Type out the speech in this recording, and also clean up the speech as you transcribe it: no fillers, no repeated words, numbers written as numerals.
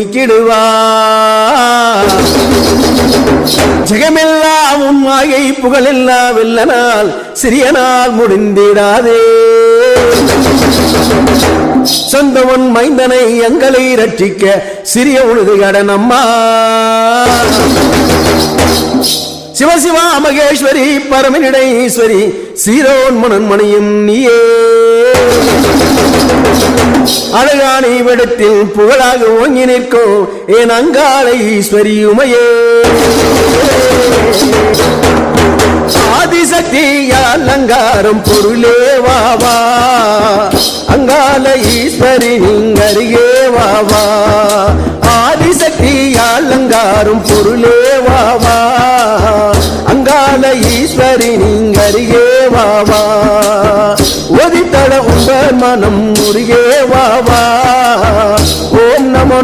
நீக்கிடுவார். ஜெகமெல்லாம் உன் மாயை புகழெல்லாம் வெல்ல நாள் சிறிய நாள் முடிந்திடாதே. சொந்தவன் மைந்தனை எங்களை ரட்சிக்க சிறிய உழுது கடனம்மா. சிவசிவா மகேஸ்வரி பரமனிடேஸ்வரி சீரோன் மனன்மணியும் நீயே. அழகானி விடத்தில் புகழாக ஓங்கி நிற்கும் என் அங்காள ஈஸ்வரியுமையே. ஆதிசக்தியால் அங்காரம் பொருளே வாவா. அங்காள ஈஸ்வரி நீங்கருகே வாவா. ஆதிசக்தியால் அங்காரம் பொருளே வாவா. அங்காள ஈஸ்வரி நீங்கருகே வாவா. ஒதித்தட உங்கள் மனம் முருகே